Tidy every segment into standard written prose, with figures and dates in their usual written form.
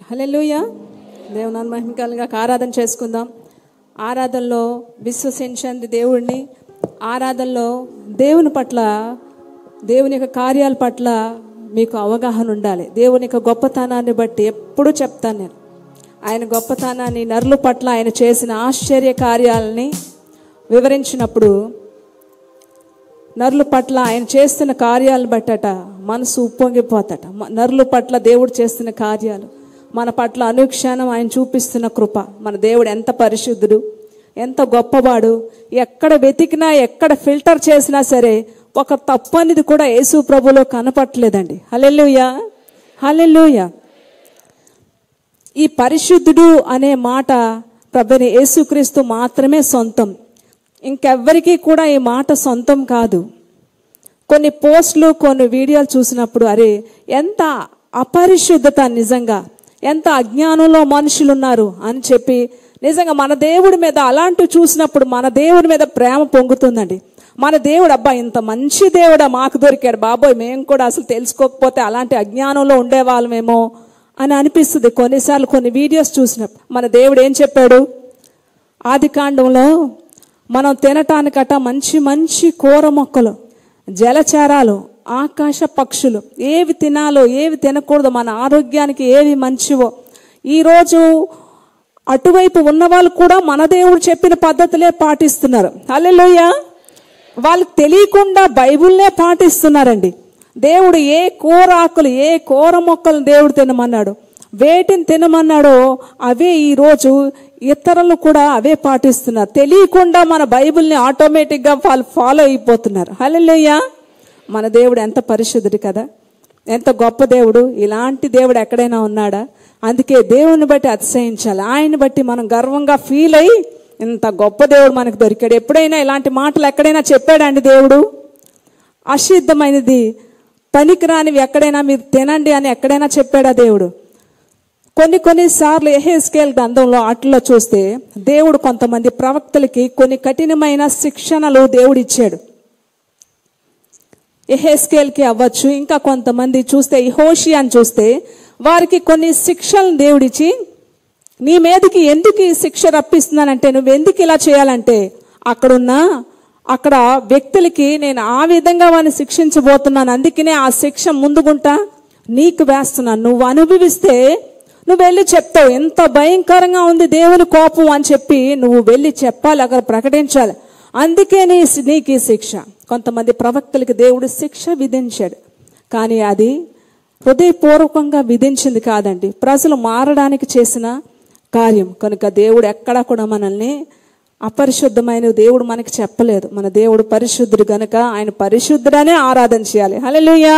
హల్లెలూయా. దేవుని మహిమకరంగా ఆరాధన చేసుకుందాం. ఆరాధనలో విశ్వసించండి దేవుడిని. ఆరాధనలో దేవుని పట్ల, దేవుని యొక్క కార్యాల పట్ల మీకు అవగాహన ఉండాలి. దేవుని యొక్క గొప్పతనాన్ని బట్టి ఎప్పుడూ చెప్తాను నేను. ఆయన గొప్పతనాన్ని, నరుల పట్ల ఆయన చేసిన ఆశ్చర్య కార్యాలని వివరించినప్పుడు, నరుల పట్ల ఆయన చేస్తున్న కార్యాలను బట్టట మనసు ఉప్పొంగిపోతట. నరుల పట్ల దేవుడు చేస్తున్న కార్యాలు, మన పట్ల అనుక్షణం ఆయన చూపిస్తున్న కృప. మన దేవుడు ఎంత పరిశుద్ధుడు, ఎంత గొప్పవాడు. ఎక్కడ వెతికినా, ఎక్కడ ఫిల్టర్ చేసినా సరే ఒక తప్పు అనేది కూడా యేసు ప్రభులో కనపట్లేదండి. హల్లెలూయా, హల్లెలూయా. ఈ పరిశుద్ధుడు అనే మాట ప్రభువైన యేసుక్రీస్తు మాత్రమే సొంతం. ఇంకెవ్వరికీ కూడా ఈ మాట సొంతం కాదు. కొన్ని పోస్టులు, కొన్ని వీడియోలు చూసినప్పుడు అరే ఎంత అపరిశుద్ధత, నిజంగా ఎంత అజ్ఞానంలో మనుషులు ఉన్నారు అని చెప్పి నిజంగా మన దేవుడి మీద అలాంటివి చూసినప్పుడు మన దేవుడి మీద ప్రేమ పొంగుతుందండి. మన దేవుడు అబ్బా ఇంత మంచి దేవుడా మాకు దొరికాడు బాబోయ్, మేము కూడా అసలు తెలుసుకోకపోతే అలాంటి అజ్ఞానంలో ఉండేవాళ్ళమేమో అని అనిపిస్తుంది కొన్నిసార్లు కొన్ని వీడియోస్ చూసినప్పుడు. మన దేవుడు ఏం చెప్పాడు? ఆదికాండంలో మనం తినటానికట మంచి మంచి కూర మొక్కలు, జలచరాలు, ఆకాశ పక్షులు, ఏవి తినాలో ఏవి తినకూడదు, మన ఆరోగ్యానికి ఏవి మంచివో, ఈరోజు అటువైపు ఉన్న వాళ్ళు కూడా మన దేవుడు చెప్పిన పద్ధతులే పాటిస్తున్నారు. హల్లెలూయా. వాళ్ళకి తెలియకుండా బైబిల్నే పాటిస్తున్నారండి. దేవుడు ఏ కూర ఆకులు, ఏ కూర మొక్కలు దేవుడు తినమన్నాడు, వేటిని తినమన్నాడో అవే ఈరోజు ఇతరులు కూడా అవే పాటిస్తున్నారు. తెలియకుండా మన బైబిల్ని ఆటోమేటిక్గా వాళ్ళు ఫాలో అయిపోతున్నారు. హల్లెలూయా. మన దేవుడు ఎంత పరిశుద్ధుడు కదా, ఎంత గొప్ప దేవుడు. ఇలాంటి దేవుడు ఎక్కడైనా ఉన్నాడా? అందుకే దేవుని బట్టి అతిశయించాలి. ఆయన్ని బట్టి మనం గర్వంగా ఫీల్ అయ్యి ఇంత గొప్ప దేవుడు మనకు దొరికాడు. ఎప్పుడైనా ఇలాంటి మాటలు ఎక్కడైనా చెప్పాడండి దేవుడు? అశుద్ధమైనది, పనికిరానివి ఎక్కడైనా మీరు తినండి అని ఎక్కడైనా చెప్పాడా దేవుడు? కొన్నిసార్లు యెహెజ్కేలు గ్రంథంలో వాటిలో చూస్తే దేవుడు కొంతమంది ప్రవక్తలకి కొన్ని కఠినమైన శిక్షణలు దేవుడు ఇచ్చాడు. యెహెజ్కేలుకి అవ్వచ్చు, ఇంకా కొంతమంది చూస్తే యెహోషియాని చూస్తే వారికి కొన్ని శిక్షలను దేవుడిచ్చి, నీ మీదకి ఎందుకు ఈ శిక్ష రప్పిస్తున్నానంటే, నువ్వు ఎందుకు ఇలా చేయాలంటే అక్కడ వ్యక్తులకి నేను ఆ విధంగా వారిని శిక్షించబోతున్నాను, అందుకనే ఆ శిక్ష ముందుగుంటా నీకు వేస్తున్నాను. నువ్వు అనుభవిస్తే నువ్వు వెళ్ళి చెప్తావు ఎంత భయంకరంగా ఉంది దేవుని కోపం అని చెప్పి నువ్వు వెళ్ళి చెప్పాలి, అక్కడ ప్రకటించాలి. అందుకే నీకు ఈ శిక్ష. కొంతమంది ప్రవక్తలకి దేవుడు శిక్ష విధించాడు, కానీ అది హృదయపూర్వకంగా విధించింది కాదండి, ప్రజలు మారడానికి చేసిన కార్యం. కనుక దేవుడు ఎక్కడా కూడా మనల్ని అపరిశుద్ధమైన దేవుడు మనకి చెప్పలేదు. మన దేవుడు పరిశుద్ధుడు గనుక ఆయన పరిశుద్ధుడనే ఆరాధన చేయాలి. హల్లెలూయా.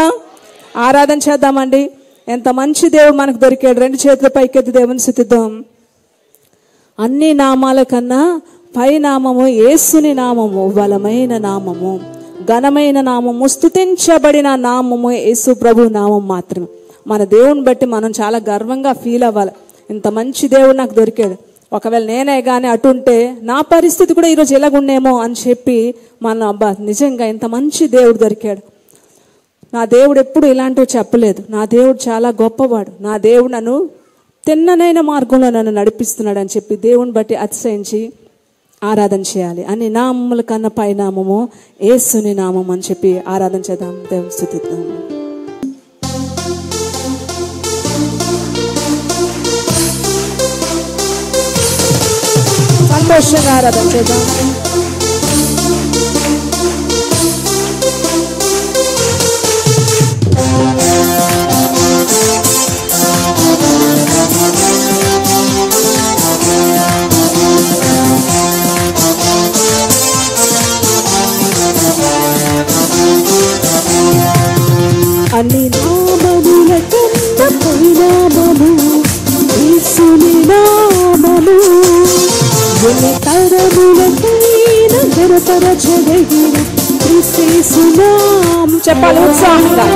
ఆరాధన చేద్దామండి. ఎంత మంచి దేవుడు మనకు దొరికాడు. రెండు చేతుల పైకెత్తి దేవుని స్తుతిద్దాం. అన్ని నామాల కన్నా పై నామము యేసుని నామము, బలమైన నామము, ఘనమైన నామము, స్తుతించబడిన నామము యేసు ప్రభు నామం మాత్రమే. మన దేవుని బట్టి మనం చాలా గర్వంగా ఫీల్ అవ్వాలి. ఇంత మంచి దేవుడు నాకు దొరికాడు. ఒకవేళ నేనే కానీ అటుంటే నా పరిస్థితి కూడా ఈరోజు ఎలాగుండేమో అని చెప్పి మనం అబ్బా నిజంగా ఇంత మంచి దేవుడు దొరికాడు. నా దేవుడు ఎప్పుడు ఇలాంటివి చెప్పలేదు. నా దేవుడు చాలా గొప్పవాడు. నా దేవుడు నన్ను తిన్ననైన మార్గంలో నన్ను నడిపిస్తున్నాడు అని చెప్పి దేవుని బట్టి అతిశయించి ఆరాధన చేయాలి. అన్ని నామముల కన్నా పై నామము యేసుని నామం అని చెప్పి ఆరాధన చేద్దాం, దేవుని స్తుతిద్దాం. సంతోషంగా ఆరాధన చేద్దాం. అన్ని నామముల కన్నా పై నామము యేసుని నామము, ఎన్ని తరములకైనా గణపరచదగిన క్రీస్తు నామం. చెప్పాలి ఉత్సాహంగా.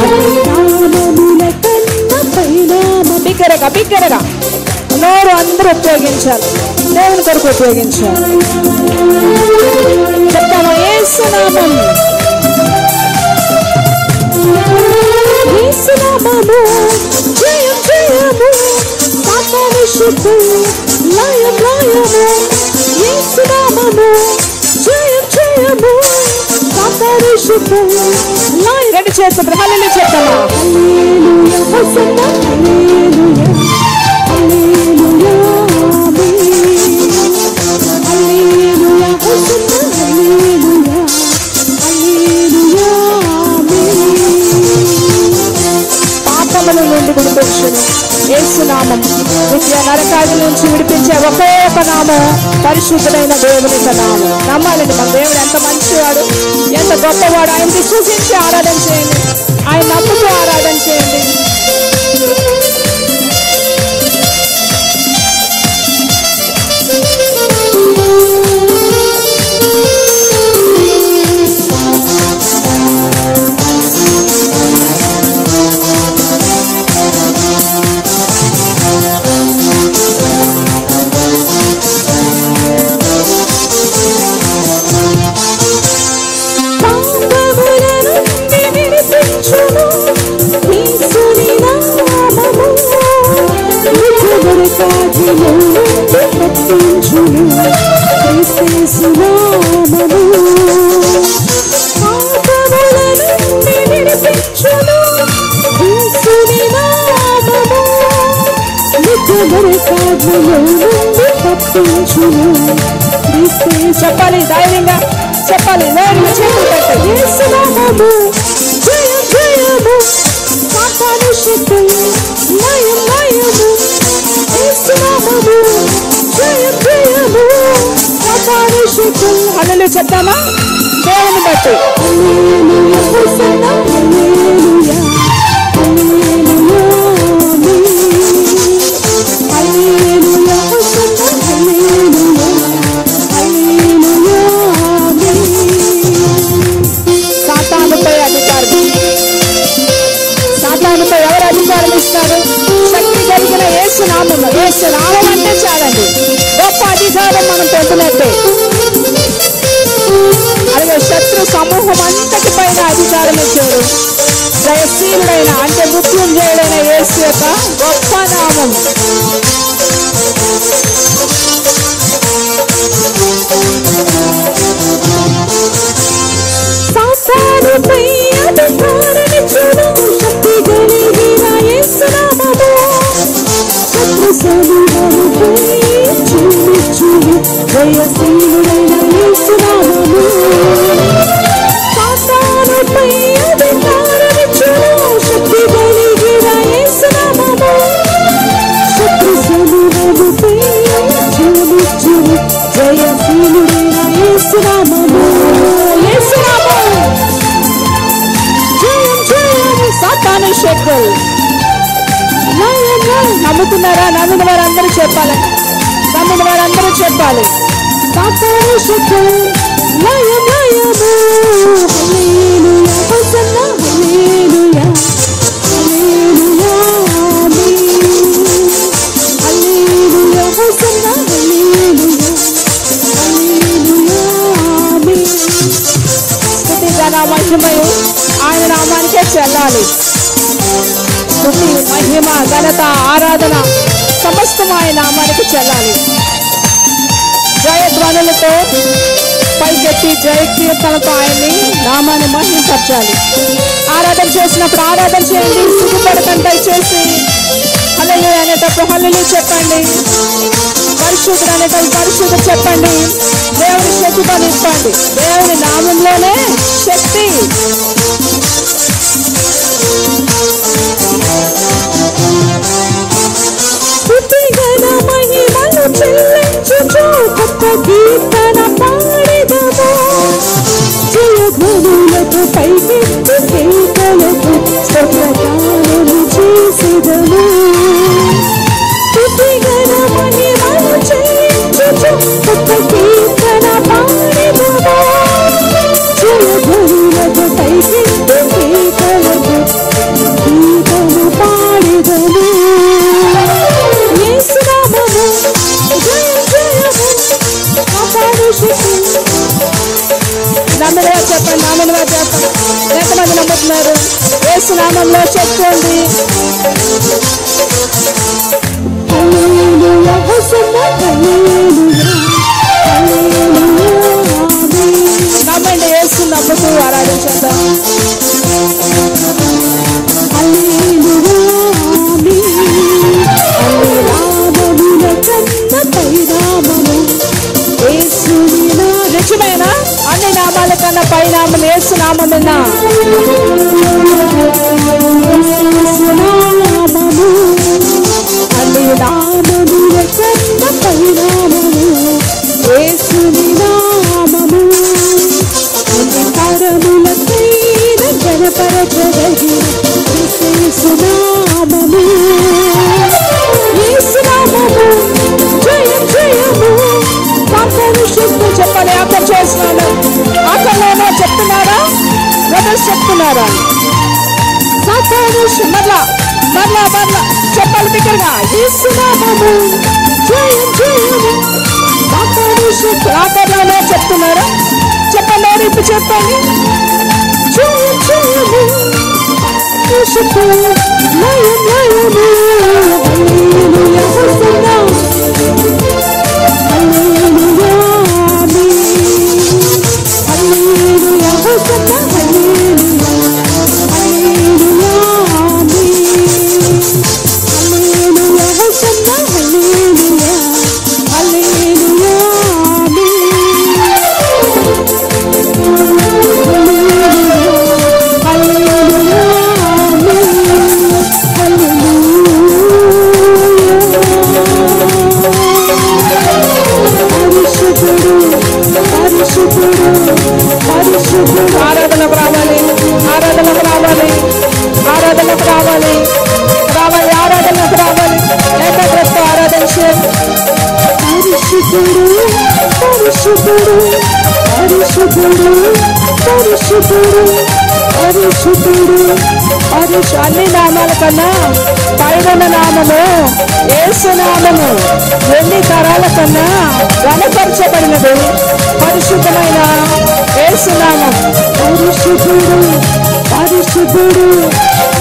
అన్ని నామముల కన్నా పై నామము. బిగ్గరగా నోరు అందరూ ఉపయోగించాలి, దేవుని కొరకు ఉపయోగించాలి. చెప్తాను యేసు నామం, యేసు నామము జయం జయము, శక్తి లయం లయము యేసు నామము జయం జయము సాతాను శక్తి లయం రెండు చేతులు హల్లెలూయా చెప్తామా హల్లెలూయా హోసన్నా హల్లెలూయా హల్లెలూయా హల్లెలూయా హోసన్నా హల్లెలూయా హల్లెలూయా పాపముల నుండి విడిపించును యేసు నామం నిత్య నరకాల నుంచి విడిపించే ఒకే ఒక నామం పరిశుద్ధుడైన దేవుని యొక్క నామం. నమ్మాలండి మన దేవుడు ఎంత మంచివాడు, ఎంత గొప్పవాడు. ఆయన విశ్వసించి ఆరాధన చేయండి, ఆయన నమ్ముతూ ఆరాధన చేయండి. చెప్పాలి, ధైర్యంగా చెప్పాలి. నేను చేతులు పెట్టాలి. యేసు నామము జయం జయము సాతాను శక్తి లయం లయము యేసు నామము జయం జయము సాతాను శక్తి హల్లెలూయా చెప్తామా దేవుని బట్టి. హల్లెలూయా హోసన్నా హల్లెలూయా హల్లెలూయా హల్లెలూయా హోసన్నా హల్లెలూయా హల్లెలూయా సాతానుపై అధికారం. సాతానుపై ఎవరు అధికారం ఇస్తారు? శక్తి కలిగిన యేసు నామం. యేసు నామం అంటే చాలండి, గొప్ప అధికారం మనం పొందినట్టే. అలాగే శత్రు సమూహం అంతటి పైన అధికారం ఇచ్చాడు. జయశీలుడైన అంటే మృత్యుంజయుడైన యేసు యొక్క గొప్ప నామం. సాతానుపై అధికారమిచ్చును శక్తి కలిగిన యేసు నామము శత్రు సమూహముపై జయమిచ్చును జయశీలుడైన యేసు నామము సాతానుపై అధికారమిచ్చును శక్తి కలిగిన యేసు నామము శత్రు సమూహముపై జయమిచ్చును జయశీలుడైన యేసు నామము యేసు నామము జయం జయం సాతాను శక్తులు లయం లయం నమ్ముతున్నారా? నమ్మిన వారందరూ చెప్పాలి, నమ్మిన వారందరూ చెప్పాలి. సాతాను శక్తి లయం లయము హల్లెలూయా హోసన్నా హల్లెలూయా హల్లెలూయా హల్లెలూయా హోసన్నా హల్లెలూయా హల్లెలూయా స్తుతి మహిమయు ఆయన నామానికే చెల్లాలి. స్తుతి మహిమ ఘనత ఆరాధన సమస్తం ఆయన నామానికి చెల్లాలి. జయధ్వనులతో పైకెత్తి జయ కీర్తనతో ఆయన్ని నామాన్ని మహిమపరచాలి. ఆరాధన చేసినప్పుడు ఆరాధన చేయండి, సిగ్గుపడకండి. చేసి హల్లెలూయా అనేటప్పుడు హల్లెలూయా చెప్పండి, పరిశుద్ధుడు అనేటప్పుడు పరిశుద్ధుడు చెప్పండి. దేవుని శక్తితో నింపండి. దేవుని నామంలోనే శక్తి. స్తుతిగణ మహిమలు చెల్లించుచు కొత్త కీర్తన పాడెదము జయధ్వనులతో పైకెత్తి కేకలతో స్తోత్రగానము చేసెదము స్తుతిగణ మహిమలు చెల్లించుచు కొత్త కీర్తన పాడెదము జయధ్వనులతో పైకెత్తి కేకలతో గీతము పాడెదము యేసు నామము జయం జయము సాతాను శక్తి నమ్మినగా చెప్పండి, నమ్మినగా చెప్పండి. ఎంతమంది నమ్ముతున్నారు? యేసు నామంలో శక్తి ఉంది. హల్లెలూయా యెహోవా హల్లెలూయా హల్లెలూయా ఆమేన్. నమ్మండి, యేసు నమ్ముతూ ఆరాధించేద్దాం. హల్లెలూయా ఆమేన్. అల్లాహుల కన్న పైనామము యేసుని నామము. నిజమేనా? అన్ని నామాల కన్నా పైనామం యేసు నామమేనా? నామము అన్ని నామముల కన్న పైనామము యేసుని నామము. అన్ని తరములకైన జనపరచదగిన యేసు నామము. యేసు నామము జయం జయము పాపను శుద్ధ. చెప్పండి, అక్కడ చేస్తున్నాను. అక్కడేమో చెప్తున్నారా? బ్రదర్స్ చెప్తున్నారా? సాతాను మరలా మరలా మరలా చెప్పాలి బిగ్గరగా. యేసు నామము జయం జయము పాపను శుద్ధ. ఆకర్ణలో చెప్తున్నారా? చెప్పండి, ఇప్పుడు చెప్పండి. జయం జయము పాపను శుద్ధ. లయం లయము హల్లెలూయా హోసన్నా హల్లెలూయా ఆమేన్. హల్లెలూయా హోసన్నా హల్లెలూయా హల్లెలూయా ఆమేన్. హల్లెలూయా హోసన్నా హల్లెలూయా హల్లెలూయా ఆరాధనకు రావాలి, ఆరాధనకు రావాలి, ఆరాధనకు రావాలి, రావాలి, ఆరాధనకు రావాలి. ఏకాగ్రత ఆరాధన చేయాలి. పరిశుద్ధుడు పరిశుద్ధుడు పరిశుద్ధుడు పరిశుద్ధుడు పరిశుద్ధుడు అన్ని నామాల కన్నా పైన నామము యేసు నామము. ఎన్ని తరాల కన్నా గణపరచబడినది పరిశుద్ధమైన యేసు నామం. పరిశుద్ధుడు పరిశుద్ధుడు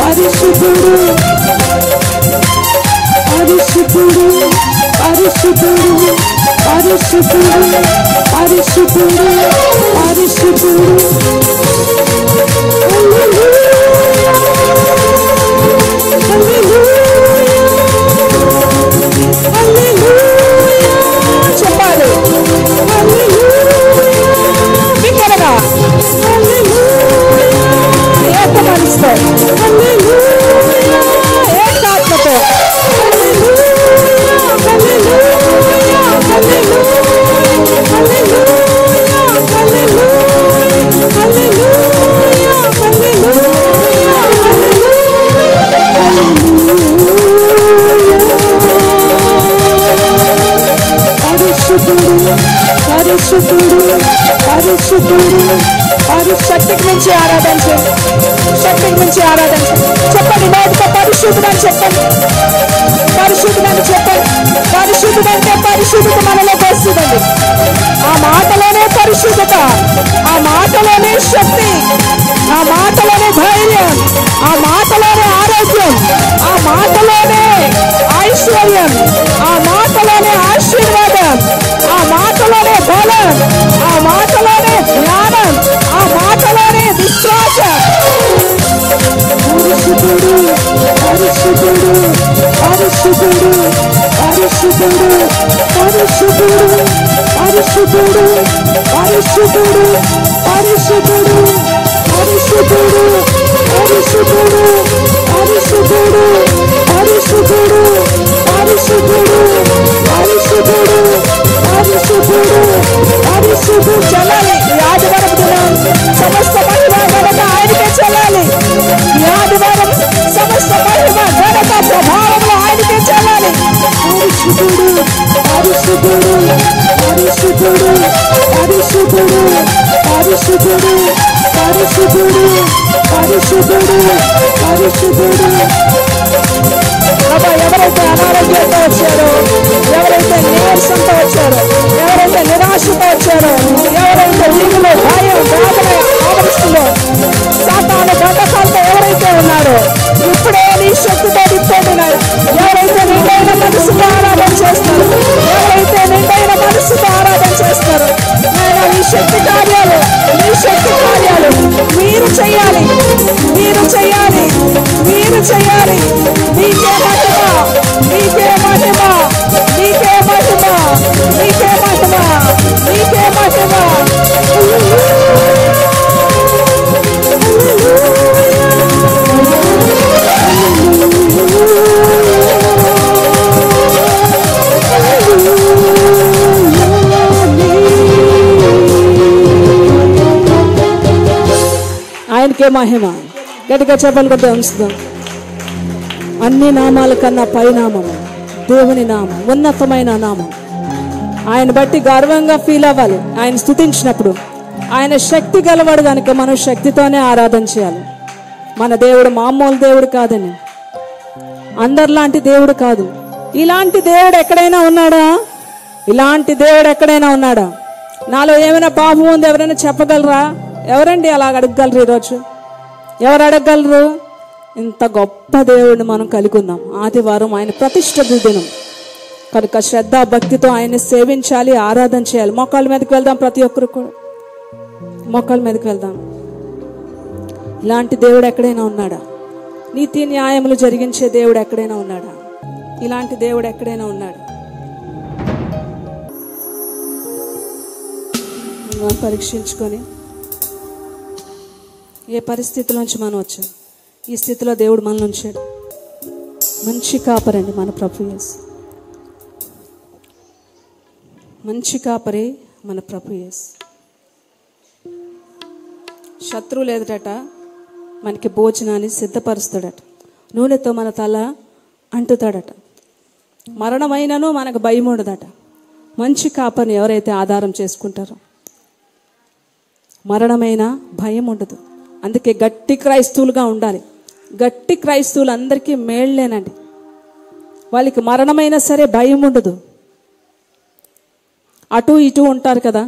పరిశుద్ధుడు పరిశుద్ధుడు పరిశుద్ధుడు పరిశుద్ధుడు పరిశుద్ధుడు పరిశుద్ధుడు. హల్లెలూయా హల్లెలూయా హల్లెలూయా చెప్పాలి బిగ్గరగా, ఏక మనసుతో, ఏకాత్మతో. శక్తికి మించి ఆరాధన చేయండి, శక్తికి మించి ఆరాధన చేయండి. చెప్పండి, నోటితో పరిశుద్ధుడని చెప్పండి, పరిశుద్ధుడని చెప్పండి. పరిశుద్ధుడంటే పరిశుద్ధత మనలోకి వస్తుందండి. ఆ మాటలోనే పరిశుద్ధత, ఆ మాటలోనే శక్తి, ఆ మాటలోనే ధైర్యం, ఆ మాటలోనే ఆరోగ్యం, ఆ మాటలోనే ఐశ్వర్యం, ఆ మాటలోనే ఆశీర్వాదం, ఆ మాటలోనే బలం, ఆ మాటలోనే జ్ఞానం, ఆ మాటలోనే విశ్వాసం. పరిశుద్ధుడు పరిశుద్ధుడు పరిశుద్ధుడు పరిశుద్ధుడు పరిశుద్ధుడు పరిశుద్ధుడు పరిశుద్ధుడు పరిశుద్ధుడు పరిశుద్ధుడు పరిశుద్ధుడు పరిశుద్ధుడు పరిశుద్ధుడు పరిశుద్ధుడు పరిశుద్ధుడు పరిశుద్ధుడు పరిశుద్ధుడు. చల్లాలి ఈ ఆదివారం దినం, సమస్త మహిమ ఘనత ఆయనకే చెల్లాలి. ఈ ఆదివారం సమస్త మహిమ ఘనత ప్రభావంలో ఆయనకే చెల్లాలి. పరిశుద్ధుడు పరిశుద్ధుడు పరిశుద్ధుడు పరిశుద్ధుడు పరిశుద్ధుడు పరిశుద్ధుడు పరిశుద్ధుడు పరిశుద్ధుడు. అబ్బా, ఎవరైతే అనారోగ్యంతో వచ్చారో, ఎవరైతే నీరసంతో వచ్చారో, ఎవరైతే నిరాశతో వచ్చారో, ఎవరైతే దిగులు భయం వేదన ఆవరిస్తుందో, సాతాను బంధకాలతో ఎవరైతే ఉన్నారో ఇప్పుడే నీ శక్తితో నింపండి. ఎవరైతే నీకైనా మనసుగా ఆరాధన చేస్తున్నారు, చేయాలి. నీకే మహిమ, నీకే మహిమ, నీకే మహిమ, నీకే మహిమ, నీకే మహిమ. ఆయనకే మహిమ. గట్టిగా చెప్పాలి కదా, ఉంచుదాం. అన్ని నామాల కన్నా పైనామం దేవుని నామం, ఉన్నతమైన నామం. ఆయన బట్టి గర్వంగా ఫీల్ అవ్వాలి. ఆయన స్తుతించినప్పుడు ఆయన శక్తి గలవాడు కనుక మనం శక్తితోనే ఆరాధన చేయాలి. మన దేవుడు మామూలు దేవుడు కాదని, అందరిలాంటి దేవుడు కాదు. ఇలాంటి దేవుడు ఎక్కడైనా ఉన్నాడా? ఇలాంటి దేవుడు ఎక్కడైనా ఉన్నాడా? నాలో ఏమైనా పాపం ఉంది ఎవరైనా చెప్పగలరా? ఎవరండి అలా అడగగలరు? ఈరోజు ఎవరు అడగగలరు? ఇంత గొప్ప దేవుడిని మనం కలిగి ఉన్నాం. ఆదివారం ఆయన ప్రతిష్ఠ దినం కనుక శ్రద్ధ భక్తితో ఆయన్ని సేవించాలి, ఆరాధన చేయాలి. మోకాళ్ళ మీదకి వెళ్దాం. ప్రతి ఒక్కరు కూడా మోకాళ్ళ మీదకి వెళ్దాం. ఇలాంటి దేవుడు ఎక్కడైనా ఉన్నాడా? నీతి న్యాయములు జరిగించే దేవుడు ఎక్కడైనా ఉన్నాడా? ఇలాంటి దేవుడు ఎక్కడైనా ఉన్నాడా? మనం పరీక్షించుకొని ఏ పరిస్థితిలోంచి మనం వచ్చాం, ఈ స్థితిలో దేవుడు మనల్ని ఉంచాడు. మంచి కాపరండి మన ప్రభు యేసు. మంచి కాపరి మన ప్రభు యేసు. శత్రువులు ఎదుటట మనకి భోజనాన్ని సిద్ధపరుస్తాడట. నూనెతో మన తల అంటుతాడట. మరణమైనను మనకు భయం ఉండదట. మంచి కాపరిని ఎవరైతే ఆధారం చేసుకుంటారో మరణమైన భయం ఉండదు. అందుకే గట్టి క్రైస్తవులుగా ఉండాలి. గట్టి క్రైస్తవులు అందరికీ మేళ్లేనండి. వాళ్ళకి మరణమైనా సరే భయం ఉండదు. అటు ఇటు ఉంటారు కదా.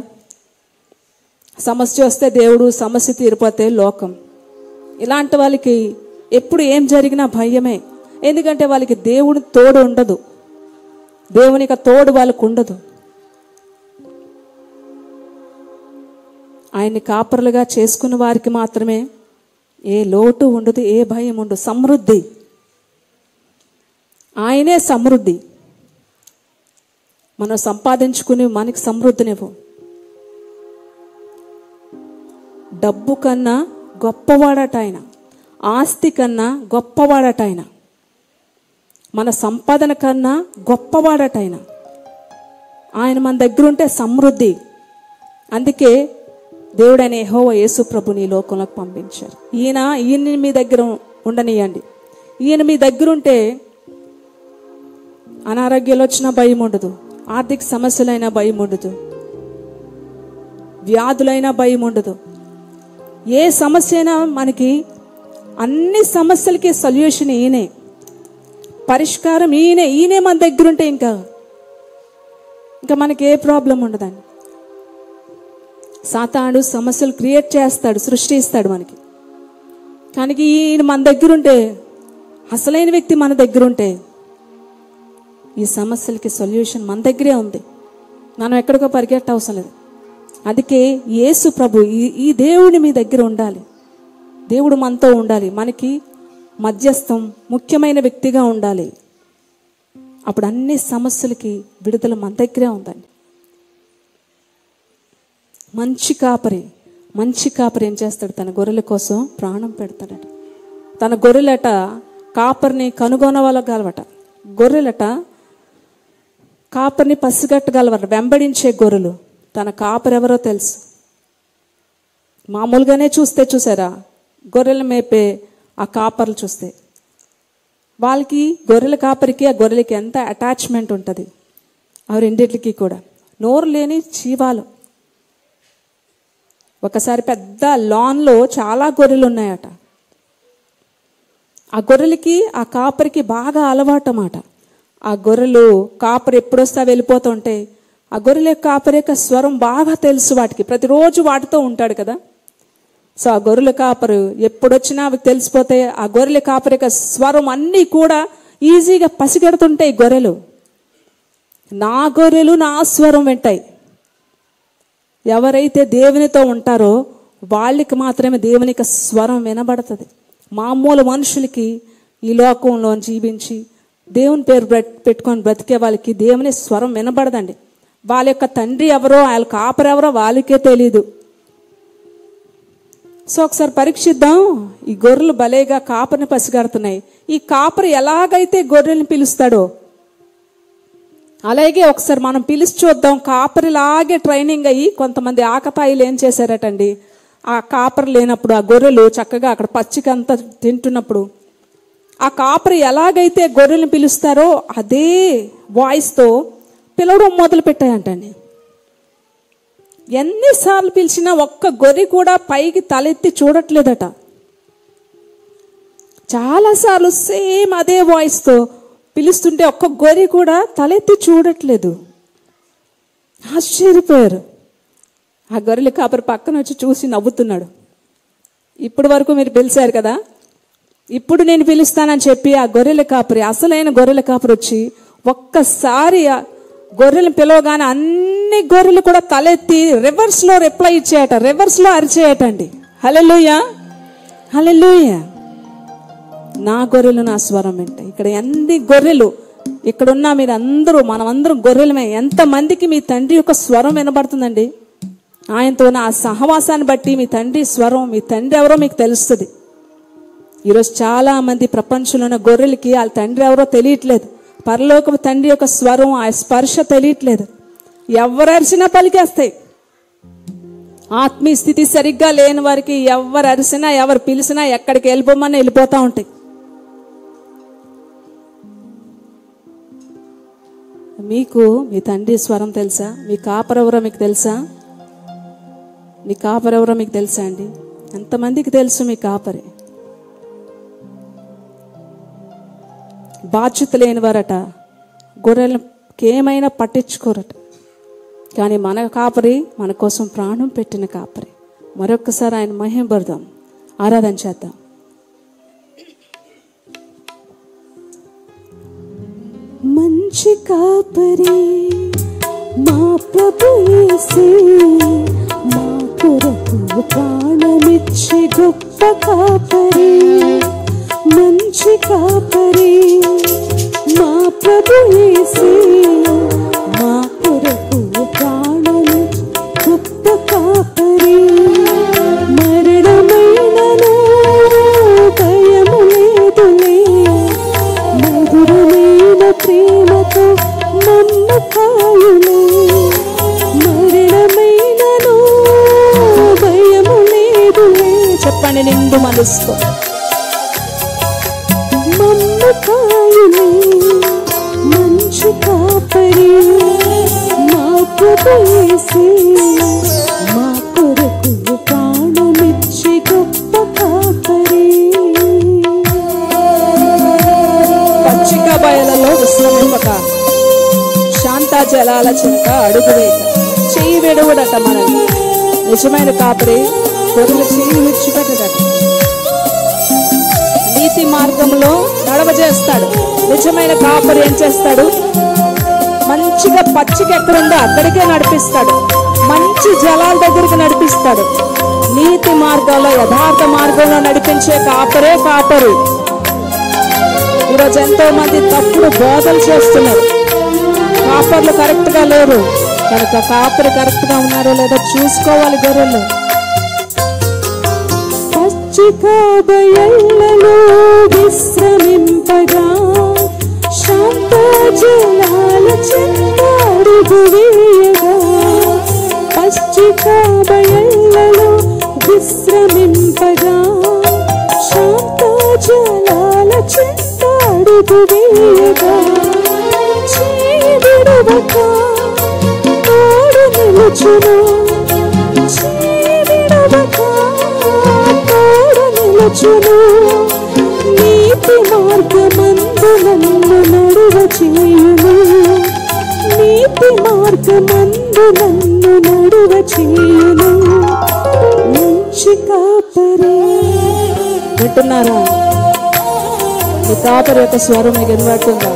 సమస్య వస్తే దేవుడు, సమస్య తీరిపోతే లోకం. ఇలాంటి వాళ్ళకి ఎప్పుడు ఏం జరిగినా భయమే. ఎందుకంటే వాళ్ళకి దేవుని తోడు ఉండదు. దేవునికి తోడు వాళ్ళకు ఉండదు. ఆయన్ని కాపరులుగా చేసుకున్న వారికి మాత్రమే ఏ లోటు ఉండదు, ఏ భయం ఉండదు. సమృద్ధి, ఆయనే సమృద్ధి. మనం సంపాదించుకుని మనకి సమృద్ధినివ్వు. డబ్బు కన్నా గొప్పవాడట ఆయన. ఆస్తి కన్నా గొప్పవాడట ఆయన. మన సంపాదన కన్నా గొప్పవాడట ఆయన. ఆయన మన దగ్గర ఉంటే సమృద్ధి. అందుకే దేవుడు ఆయన యెహోవా యేసు ప్రభుని లోకంలోకి పంపించారు. ఈయన మీ దగ్గర ఉండనియండి. ఈయన మీ దగ్గర ఉంటే అనారోగ్యాలు వచ్చినా భయం ఉండదు, ఆర్థిక సమస్యలైనా భయం ఉండదు, వ్యాధులైనా భయం ఉండదు. ఏ సమస్య అయినా మనకి అన్ని సమస్యలకి సొల్యూషన్ ఈయనే, పరిష్కారం ఈయనే మన దగ్గర ఉంటే ఇంకా మనకి ఏ ప్రాబ్లం ఉండదండి. సాతానుడు సమస్యలు క్రియేట్ చేస్తాడు, సృష్టిస్తాడు మనకి. కానీ ఈయన మన దగ్గర ఉంటే, అసలైన వ్యక్తి మన దగ్గర ఉంటే ఈ సమస్యలకి సొల్యూషన్ మన దగ్గరే ఉంది. మనం ఎక్కడికో పరిగెట్ట అవసరం లేదు. అందుకే యేసు ప్రభు ఈ దేవుడి మీ దగ్గర ఉండాలి. దేవుడు మనతో ఉండాలి. మనకి మధ్యస్థం, ముఖ్యమైన వ్యక్తిగా ఉండాలి. అప్పుడు అన్ని సమస్యలకి విడుదల మన దగ్గరే ఉందండి. మంచి కాపరి ఏం చేస్తాడు? తన గొర్రెల కోసం ప్రాణం పెడతాడట. తన గొర్రెలట కాపరిని కనుగొనగలవట. గొర్రెలట కాపరిని పసిగట్టగలవట. వెంబడించే గొర్రెలు తన కాపరి ఎవరో తెలుసు. మామూలుగానే చూసారా గొర్రెలు మేపే ఆ కాపర్లు చూస్తే వాళ్ళకి, గొర్రెల కాపరికి ఆ గొర్రెలకి ఎంత అటాచ్మెంట్ ఉంటుంది. ఆ రెండిట్లకి కూడా నోరు లేని జీవాలు. ఒకసారి పెద్ద లాన్లో చాలా గొర్రెలు ఉన్నాయట. ఆ గొర్రెలకి ఆ కాపరికి బాగా అలవాటు అన్నమాట. ఆ గొర్రెలు కాపరి ఎప్పుడొస్తా వెళ్ళిపోతుంటే ఆ గొర్రెల కాపరి యొక్క స్వరం బాగా తెలుసు వాటికి. ప్రతిరోజు వాటితో ఉంటాడు కదా. సో ఆ గొర్రెల కాపరు ఎప్పుడొచ్చినా అవి తెలిసిపోతే ఆ గొర్రెల కాపరి యొక్క స్వరం అన్నీ కూడా ఈజీగా పసిగడుతుంటాయి. గొర్రెలు, నా గొర్రెలు నా స్వరం వింటాయి. ఎవరైతే దేవునితో ఉంటారో వాళ్ళకి మాత్రమే దేవుని యొక్క స్వరం వినబడుతుంది. మామూలు మనుషులకి ఈ లోకంలో జీవించి దేవుని పేరు పెట్టుకొని బ్రతికే వాళ్ళకి దేవుని స్వరం వినబడదండి. వాళ్ళ యొక్క తండ్రి ఎవరో, వాళ్ళ కాపరెవరో వాళ్ళకే తెలీదు. సో ఒకసారి పరీక్షిద్దాం. ఈ గొర్రెలు భలేగా కాపరిని పసిగడుతున్నాయి. ఈ కాపరి ఎలాగైతే గొర్రెల్ని పిలుస్తాడో అలాగే ఒకసారి మనం పిలిచి చూద్దాం. కాపరిలాగే ట్రైనింగ్ అయ్యి కొంతమంది ఆకతాయిలు ఏం చేశారటండి, ఆ కాపరి లేనప్పుడు ఆ గొర్రెలు చక్కగా అక్కడ పచ్చికంతా తింటున్నప్పుడు ఆ కాపరి ఎలాగైతే గొర్రెల్ని పిలుస్తారో అదే వాయిస్తో పిలవడం మొదలు పెట్టాయంటండి. ఎన్నిసార్లు పిలిచినా ఒక్క గొర్రె కూడా పైకి తలెత్తి చూడట్లేదట. చాలాసార్లు సేమ్ అదే వాయిస్తో పిలుస్తుంటే ఒక్క గొర్రె కూడా తలెత్తి చూడట్లేదు. ఆశ్చర్యపోయారు. ఆ గొర్రెల కాపరి పక్కన వచ్చి చూసి నవ్వుతున్నాడు. ఇప్పటి వరకు మీరు పిలిచారు కదా, ఇప్పుడు నేను పిలుస్తానని చెప్పి ఆ గొర్రెల కాపరి, అసలైన గొర్రెల కాపరి వచ్చి ఒక్కసారి గొర్రెలను పిలవగానే అన్ని గొర్రెలు కూడా తలెత్తి రివర్స్లో రిప్లై ఇచ్చేయట, రివర్స్లో అరిచేయటండి. హల్లెలూయా, హల్లెలూయా. నా గొర్రెలు నా స్వరం వింటాయి. ఇక్కడ ఎన్ని గొర్రెలు ఇక్కడున్నా మీరు అందరూ, మనమందరం గొర్రెలమే. ఎంతమందికి మీ తండ్రి యొక్క స్వరం వినబడుతుందండి? ఆయనతో ఆ సహవాసాన్ని బట్టి మీ తండ్రి స్వరం, మీ తండ్రి ఎవరో మీకు తెలుస్తుంది. ఈరోజు చాలా మంది ప్రపంచంలో ఉన్న గొర్రెలకి వాళ్ళ తండ్రి ఎవరో తెలియట్లేదు. పరలోకపు తండ్రి యొక్క స్వరం, ఆ స్పర్శ తెలియట్లేదు. ఎవరు అరిసినా పలికేస్తాయి. ఆత్మీయ స్థితి సరిగ్గా లేని వారికి ఎవరు అరిసినా, ఎవరు పిలిచినా ఎక్కడికి వెళ్ళిపోమని వెళ్ళిపోతూ ఉంటాయి. మీకు మీ తండ్రి స్వరం తెలుసా? మీ కాపరెవరో మీకు తెలుసా? మీ కాపరెవరో మీకు తెలుసా అండి? ఎంతమందికి తెలుసు మీ కాపరి? బాధ్యత లేని వారట, గొర్రెలకి ఏమైనా పట్టించుకోరట. కానీ మన కాపరి మన కోసం ప్రాణం పెట్టిన కాపరి. మరొక్కసారి ఆయన మహిమపడదాం, ఆరాధన చేద్దాం. మంచి కాపరి మా ప్రభు యేసే, మా కొరకు ప్రాణమిచ్చే గొప్ప కాపరి. మంచి కాపరి మా ప్రభు యేసే, మా కొరకు ప్రాణమిచ్చే గొప్ప కాపరి. మరణమైనను భయము లేదులే, మధురమైన ప్రేమతో నమ్మకాయులే. మరణమైనను భయము లేదులే, చెప్పండి నిండు మనసుతో. నమ్మకాయులే మంచి కాపరి మా ప్రభు యేసే, మా కొరకు ప్రాణమిచ్చే గొప్ప కాపరి. పచ్చిక బయలలో విశ్రమింపక, శాంత జలాల చెంత అడుగు వేయక, చెయ్యి విడవడట మనల్ని. నిజమైన కాపరి గొర్రెల చెయ్యి విడిచిపెట్టడట. నీతి మార్గంలో నడవజేస్తాడు. నిజమైన కాపరి ఏం చేస్తాడు? మంచిగా పచ్చిక ఎక్కడుందో అక్కడికే నడిపిస్తాడు. మంచి జలాల దగ్గరికి నడిపిస్తాడు. నీతి మార్గంలో, యథార్థ మార్గంలో నడిపించే కాపరే కాపరి. ఈరోజు ఎంతో మంది తప్పుడు బోధలు చేస్తున్నారు. కాపర్లు కరెక్ట్ గా లేరు కనుక కాపరి కరెక్ట్ గా ఉన్నారో లేదో చూసుకోవాలి. గొర్రెలు పచ్చిక బయళ్ళలో విశ్రమింపగా, శాంత జలాల చెంత అడుగు వేయగా. పచ్చిక బయళ్ళలో విశ్రమింపగా, శాంత జలాల చెంత అడుగు వేయగా. చేయి విడవక తోడు నిలుచును, చేయి విడవక తోడు నిలుచును. నీతి మార్గమందు నన్ను నడువ చేయును, నీతి మార్గమందు నన్ను నడువ చేయును. మంచి కాపరి. వింటున్నారా? ఈ కాపరి యొక్క స్వరం మీకు వినబడుతుందా?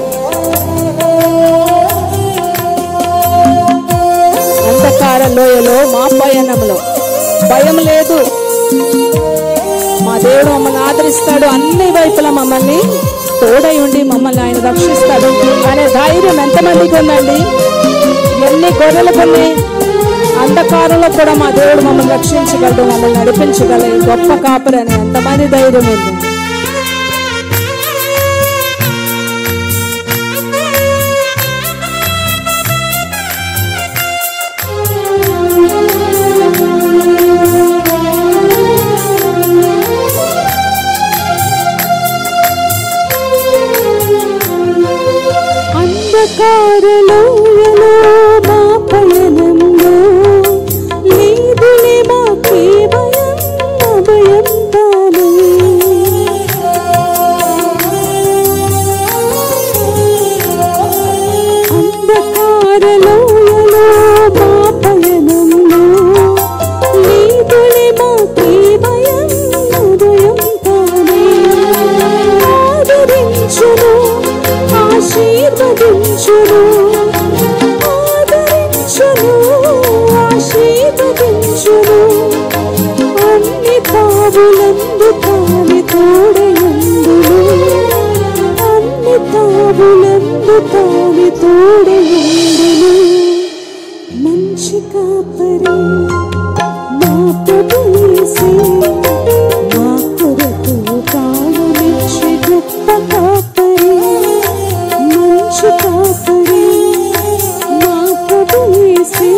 అంధకార లోయలో మా పయనంలో భయం లేదు. మా మా దేవుడు మమ్మల్ని ఆదరిస్తాడు, అన్ని వైపులా మమ్మల్ని తోడై ఉండి మమ్మల్ని ఆయన రక్షిస్తాడు అనే ధైర్యం ఎంతమందికి ఉందండి? ఎన్ని గొర్రెలు కొన్ని అంధకారంలో కూడా మా దేవుడు మమ్మల్ని రక్షించగలడు, మమ్మల్ని నడిపించగలడు, గొప్ప కాపరి అని ఎంతమంది ధైర్యం ఉంది? అంధకారలోయలో మా పయనంలో లేదులే మాకే భయం, అభయం తానే. అంధకారలోయలో మా పయనంలో లేదులే మాకే భయం, అభయం తానే. ఆదరించును, ఆశీర్వదించును, ఆదరించును, ఆశీర్వదించును. అన్ని తావులందు తాని తోడయుండును, అన్ని తావులందు తాని తోడయుండును. మంచి కాపరి మా ప్రభు యేసే, మా కొరకు ప్రాణమిచ్చే గొప్ప కాపరి. మంచి కాపరి మా ప్రభు యేసే,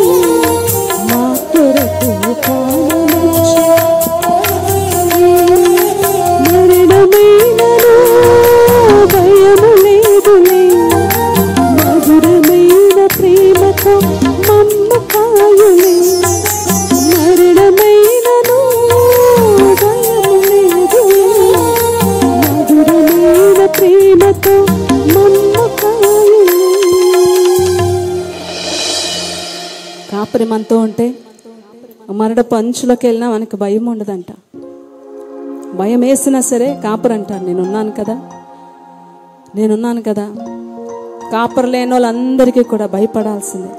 మా కొరకు ప్రాణమిచ్చే. మరణమైనను భయము లేదులే, మధురమైన ప్రేమతో మమ్ము కాయులే. మరణమైనను భయము లేదులే, మధురమైన ప్రేమతో మమ్ము కాయులే. కాపరి మనతో ఉంటే మరణపు అంచులోకి వెళ్ళినా మనకి భయం ఉండదంట. భయం వేసినా సరే కాపరి అంటారు, నేనున్నాను కదా, నేనున్నాను కదా. కాపరి లేని వాళ్ళందరికీ కూడా భయపడాల్సిందే.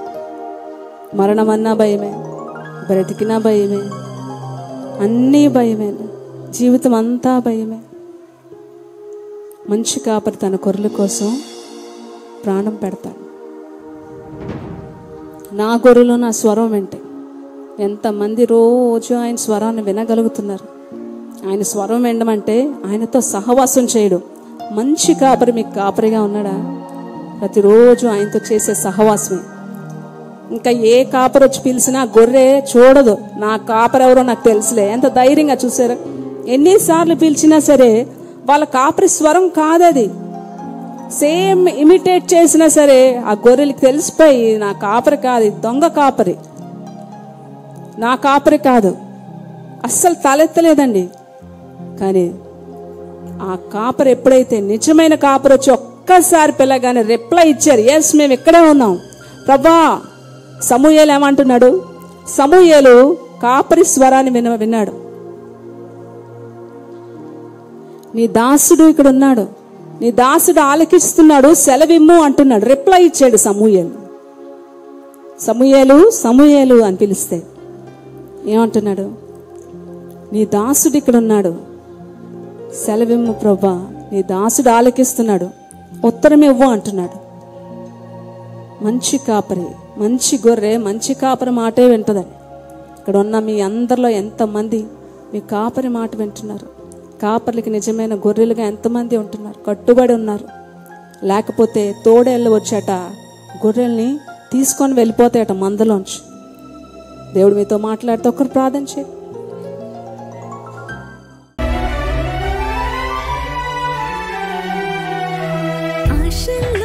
మరణం అన్నా భయమే, బ్రతికినా భయమే, అన్నీ భయమే, జీవితం అంతా భయమే. మంచి కాపరి తన గొర్రెల కోసం ప్రాణం పెడతాడు. నా గొర్రెలు నా స్వరం వింటే ఎంతమంది రోజు ఆయన స్వరాన్ని వినగలుగుతున్నారు? ఆయన స్వరం వినమంటే ఆయనతో సహవాసం చేయడం. మంచి కాపరి మీకు కాపరిగా ఉన్నాడా? ప్రతిరోజు ఆయనతో చేసే సహవాసమే. ఇంకా ఏ కాపరి వచ్చి పిలిచినా గొర్రె చూడదు, నా కాపరి ఎవరో నాకు తెలుసులే, ఎంత ధైర్యంగా చూసారు. ఎన్నిసార్లు పిలిచినా సరే వాళ్ళ కాపరి స్వరం కాదది. సేమ్ ఇమిటేట్ చేసినా సరే ఆ గొర్రెలకి తెలిసిపోయి నా కాపరి కాదు, దొంగ కాపరి, నా కాపరి కాదు, అస్సలు తలెత్తలేదండి. కానీ ఆ కాపరి ఎప్పుడైతే నిజమైన కాపరి వచ్చి ఒక్కసారి పిల్లగానే రిప్లై ఇచ్చారు, ఎస్ మేము ఇక్కడే ఉన్నాం ప్రభా. సమూయేలు ఏమంటున్నాడు? సమూయేలు కాపరి స్వరాన్ని విన్నాడు. నీ దాసుడు ఇక్కడ ఉన్నాడు, నీ దాసుడు ఆలకిస్తున్నాడు, సెలవిమ్ము అంటున్నాడు. రిప్లై ఇచ్చాడు సమూయేలు. సమూయేలు సమూయేలు అని పిలిస్తే ఏమంటున్నాడు? నీ దాసుడు ఇక్కడ ఉన్నాడు, సెలవిమ్ము ప్రభా, నీ దాసుడు ఆలకిస్తున్నాడు, ఉత్తరం ఇవ్వు అంటున్నాడు. మంచి కాపరి, మంచి గొర్రె మంచి కాపరి మాటే వింటదని. ఇక్కడ ఉన్న మీ అందరిలో ఎంతమంది మీ కాపరి మాట వింటున్నారు? కాపర్లకి నిజమైన గొర్రెలుగా ఎంతమంది ఉంటున్నారు? కట్టుబడి ఉన్నారు. లేకపోతే తోడేళ్ళు వచ్చాట గొర్రెల్ని తీసుకొని వెళ్ళిపోతాయట మందలోంచి. దేవుడు మీతో మాట్లాడితే ఒక్కరు ప్రార్థన చేయండి. ఆశలు